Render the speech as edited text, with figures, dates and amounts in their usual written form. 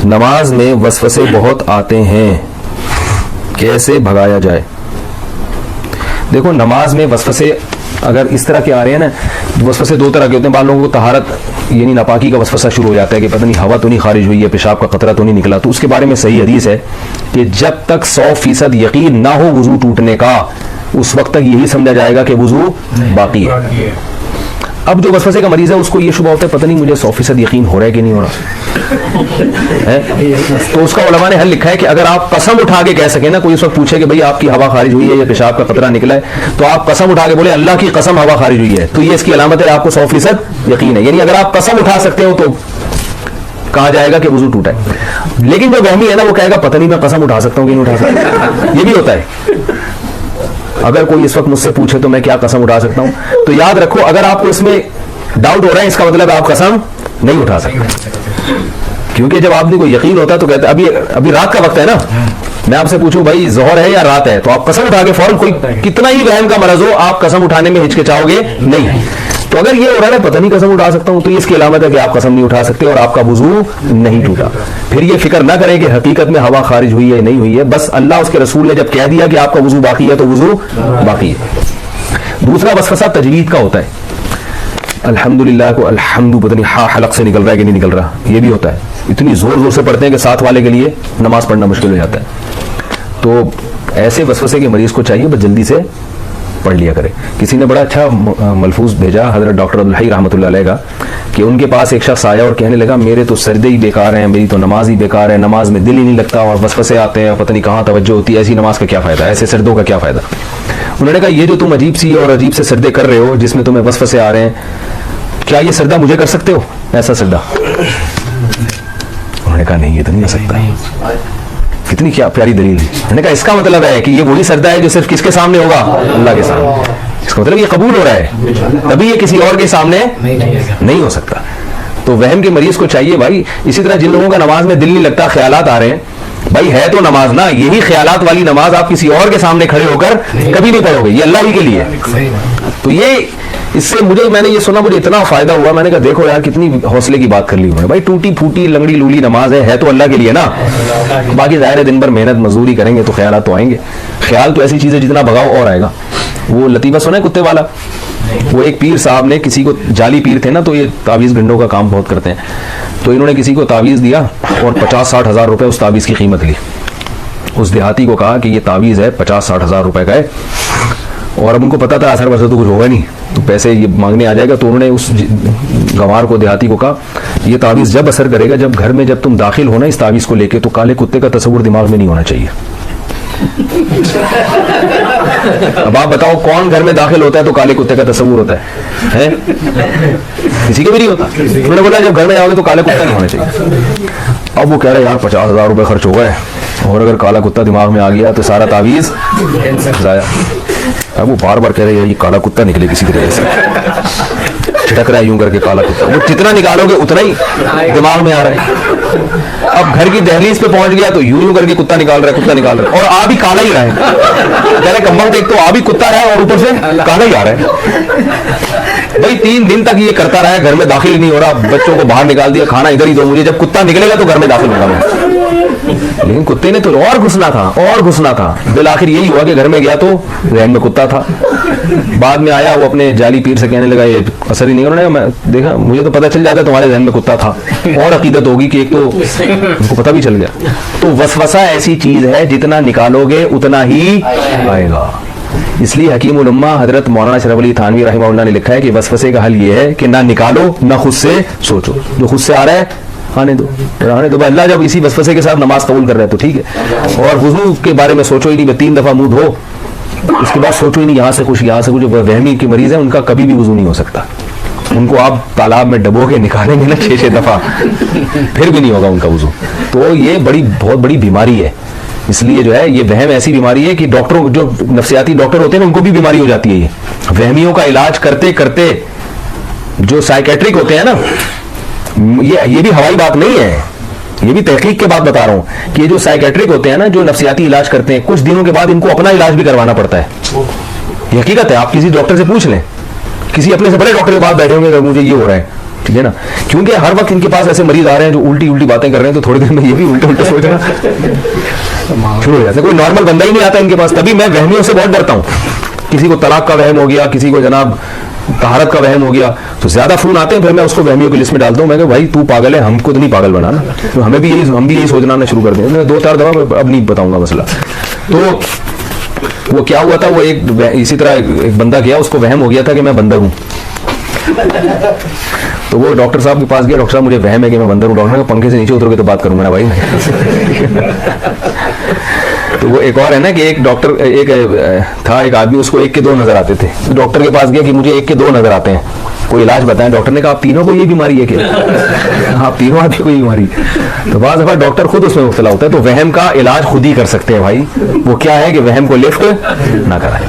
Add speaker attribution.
Speaker 1: नमाज में वसवसे बहुत आते हैं, कैसे भगाया जाए? देखो, नमाज में वसवसे अगर इस तरह के आ रहे हैं ना, वसवसे दो तरह के होते हैं। बाल लोगों को तहारत यानी नापाकी का वसवसा शुरू हो जाता है कि पता नहीं हवा तो नहीं खारिज हुई है, पेशाब का कतरा तो नहीं निकला, तो उसके बारे में सही हदीस है कि जब तक 100% यकीन ना हो वुजू टूटने का, उस वक्त तक यही समझा जाएगा कि वुजू बाकी है। अब जो वसवसे का मरीज है उसको ये शुबा होता है पता नहीं मुझे 100% यकीन हो रहा है कि नहीं हो रहा है, तो उसका उलमा ने हल लिखा है कि अगर आप कसम उठा के कह सके ना, कोई उस वक्त पूछे कि भाई आपकी हवा खारिज हुई है या पेशाब का कतरा निकला है, तो आप कसम उठा के बोले अल्लाह की कसम हवा खारिज हुई है, तो ये इसकी अलामत है आपको 100% यकीन है। यानी अगर आप कसम उठा सकते हो तो कहा जाएगा कि वुजू टूटा है। लेकिन जो वहमी है ना वो कहेगा पता नहीं मैं कसम उठा सकता हूँ कि नहीं उठा सकता, ये भी होता है। अगर कोई इस वक्त मुझसे पूछे तो मैं क्या कसम उठा सकता हूं, तो याद रखो अगर आपको इसमें डाउट हो रहा है इसका मतलब आप कसम नहीं उठा सकते, क्योंकि जब आदमी को यकीन होता है तो कहते हैं अभी रात का वक्त है ना, मैं आपसे पूछूं भाई जोहर है या रात है, तो आप कसम उठा के फौरन, कोई कितना ही वहम का मरज हो आप कसम उठाने में हिचकिचाओगे नहीं। तो अगर ये हो रहा है पता नहीं कसम उठा सकता हूं, तो इसकी अलामत है कि आप कसम नहीं उठा सकते और आपका वुजू नहीं टूटा। फिर ये फिक्र ना करें कि हकीकत में हवा खारिज हुई है नहीं हुई है, बस अल्लाह उसके रसूल ने जब कह दिया कि आपका वुजू बाकी है तो वुजू बाकी है। दूसरा वसवसा तजवीद का होता है, अल्हम्दुलिल्लाह को अल्हम्दु पता नहीं हा हलक से निकल रहा है कि नहीं निकल रहा, ये भी होता है। इतनी जोर जोर से पढ़ते हैं कि साथ वाले के लिए नमाज पढ़ना मुश्किल हो जाता है। तो ऐसे वसवसे के मरीज को चाहिए बस जल्दी से पढ़ लिया करे। किसी ने बड़ा अच्छा मलफूज भेजा हजरत डॉक्टर अब्दुल हई रहमतुल्लाह अलैह का, कि उनके पास एक शख्स आया और कहने लगा मेरे तो सर्दे ही बेकार हैं, मेरी तो नमाज ही बेकार है, नमाज में दिल ही नहीं लगता और वसवसे आते हैं, पता नहीं कहाँ तवज्जो होती है, ऐसी नमाज का क्या फ़ायदा, ऐसे सर्दों का क्या फ़ायदा। उन्होंने कहा ये जो तुम अजीब सी और अजीब से सर्दे कर रहे हो जिसमें तुम्हें वसवसे आ रहे हैं, क्या ये सर्दा मुझे कर सकते हो ऐसा सर्दा? उन्होंने कहा नहीं ये तो नहीं हो सकता। कितनी क्या प्यारी दलील है। मैंने कहा इसका मतलब है कि ये वही सर्दा है जो सिर्फ किसके सामने होगा, अल्लाह के सामने। इसका मतलब ये कबूल हो रहा है, तभी ये किसी और के सामने नहीं हो सकता। तो वहम के मरीज को चाहिए भाई, इसी तरह जिन लोगों का नमाज में दिल नहीं लगता, ख्यालात आ रहे हैं, भाई है तो नमाज ना, यही ख्यालात वाली नमाज आप किसी और के सामने खड़े होकर कभी नहीं पढ़ोगे, ये अल्लाह ही के लिए। तो ये इससे मैंने ये सुना, मुझे इतना फायदा हुआ, मैंने कहा देखो यार कितनी हौसले की बात कर ली उन्होंने। भाई टूटी फूटी लंगड़ी लूली नमाज है तो अल्लाह के लिए ना, बाकी जाहिर है दिन भर मेहनत मजदूरी करेंगे तो ख्याल तो आएंगे। ख्याल तो ऐसी चीज है जितना भगाओ और आएगा। वो लतीफा सुना है कुत्ते वाला, वो एक पीर साहब ने किसी को, जाली पीर थे ना, तो ये तावीज़ गंडों का काम बहुत करते हैं, तो इन्होंने किसी को तावीज़ दिया और 50-60 हज़ार रुपये उस तावीज़ की कीमत ली। उस देहाती को कहा कि ये तावीज़ है 50-60 हज़ार रुपये का है, और अब उनको पता था असर वसर तो कुछ होगा नहीं, तो पैसे ये मांगने आ जाएगा। तो उन्होंने उस गंवार को, देहाती को कहा ये तावीज़ जब असर करेगा जब घर में जब तुम दाखिल होना इस तावीज़ को लेके, तो काले कुत्ते का तस्वुर दिमाग में नहीं होना चाहिए। अब आप बताओ कौन घर में दाखिल होता है तो काले कुत्ते का तस्वुर होता है? किसी के भी नहीं होता। उन्होंने बोला जब घर में जाओगे तो काले कुत्ता नहीं होना चाहिए। अब वो कह रहे यार 50 हज़ार रुपये खर्च हो गए और अगर काला कुत्ता दिमाग में आ गया तो सारा तावीज़ जाया। अब वो बार बार कह रहे हैं ये काला कुत्ता निकले किसी तरीके से, छिटक रहा है यूं करके काला कुत्ता, वो जितना निकालोगे उतना ही दिमाग में आ रहा है। अब घर की दहलीज पे पहुंच गया तो यूं करके कुत्ता निकाल रहा है और आ भी काला ही रहा है। कह रहे कम्बल देख तो आ भी कुत्ता है और ऊपर से काला ही आ रहा है। भाई 3 दिन तक ये करता रहा है, घर में दाखिल नहीं हो रहा, बच्चों को बाहर निकाल दिया, खाना इधर ही दो मुझे, जब कुत्ता निकलेगा तो घर में दाखिल होगा मैं। लेकिन कुत्ते ने तो और घुसना था। बिल आखिर यही हुआ कि घर में गया तो जहन में कुत्ता था। बाद में आया वो अपने जाली पीर से कहने लगा ये असर ही नहीं हो रहा है, मैं देखा मुझे तो पता चल जाता तुम्हारे जहन में कुत्ता था, और अकीदत होगी कि एक तो उनको पता भी चल गया। तो वसवसा ऐसी चीज है जितना निकालोगे उतना ही आएगा। इसलिए हकीमुल उम्मा हजरत मौलाना शरफ अली थानवी रहमहुल्लाह ने लिखा है कि वसवसे का हल ये है कि ना निकालो ना खुद से सोचो, जो खुद से आ रहा है आने दो। अल्लाह जब इसी वसवसे के साथ नमाज कबूल कर रहे हैं तो ठीक है। और वुजू के बारे में सोचो ही नहीं, 3 दफा मुंह धो, उसके बाद सोचो ही नहीं यहाँ से कुछ यहाँ से कुछ। वहमी के मरीज है उनका कभी भी वुजू नहीं हो सकता, उनको आप तालाब में डबो के निकालेंगे ना 6-6 दफा फिर भी नहीं होगा उनका वुजू। तो ये बहुत बड़ी बीमारी है। इसलिए जो है ये वहम ऐसी बीमारी है कि डॉक्टरों, जो नफ्सियाती डॉक्टर होते हैं ना, उनको भी बीमारी हो जाती है। ये वहमियों का इलाज करते करते जो साइकेट्रिक होते हैं ना, ये भी हवाई बात नहीं है, ये भी तहकीक के बाद बता रहा हूं कि ये जो साइकेट्रिक होते हैं ना, जो नफ्सियाती इलाज करते हैं, कुछ दिनों के बाद इनको अपना इलाज भी करवाना पड़ता है। ये हकीकत है, आप किसी डॉक्टर से पूछ लें, किसी अपने से बड़े डॉक्टर के पास बैठे होंगे मुझे ये हो रहा है, ठीक है ना, क्योंकि हर वक्त इनके पास ऐसे मरीज आ रहे हैं जो उल्टी उल्टी बातें कर रहे हैं, तो थोड़ी देर में ये भी उल्टे उल्टे सोचना शुरू हो जाता है। कोई नॉर्मल बंदा ही नहीं आता इनके पास। तभी मैं वहमियों से बहुत डरता हूँ। किसी को तलाक का वहम हो गया, किसी को जनाब तहारत का वहम हो गया, तो ज्यादा फोन आते हैं, फिर मैं उसको वहमियों की लिस्ट में डालता हूँ। मैं भाई तू पागल है, हमको तो नहीं पागल बनाना, तो हम भी यही सोचना शुरू कर दें। 2-4 दफा, अब नहीं बताऊंगा मसला। तो वो क्या हुआ था, वो एक इसी तरह एक बंदा गया, उसको वहम हो गया था कि मैं बंदर हूँ। तो वो डॉक्टर साहब के पास गया, डॉक्टर साहब मुझे वहम है कि मैं बंदर हूँ। डॉक्टर ने कहा पंखे से नीचे उतरोगे तो बात करूंगा ना भाई। तो वो एक और है ना कि एक डॉक्टर, एक आदमी, उसको 1 के 2 नजर आते थे। डॉक्टर के पास गया कि मुझे 1 के 2 नजर आते हैं, कोई इलाज बताएं। डॉक्टर ने कहा आप तीनों को ये बीमारी है क्या? हाँ, तीनों आदमी को ये बीमारी। तो बाज़ दफा डॉक्टर खुद उसमें मुब्तला होता है। तो वहम का इलाज खुद ही कर सकते हैं भाई। वो क्या है कि वहम को लिफ्ट ना कराएं।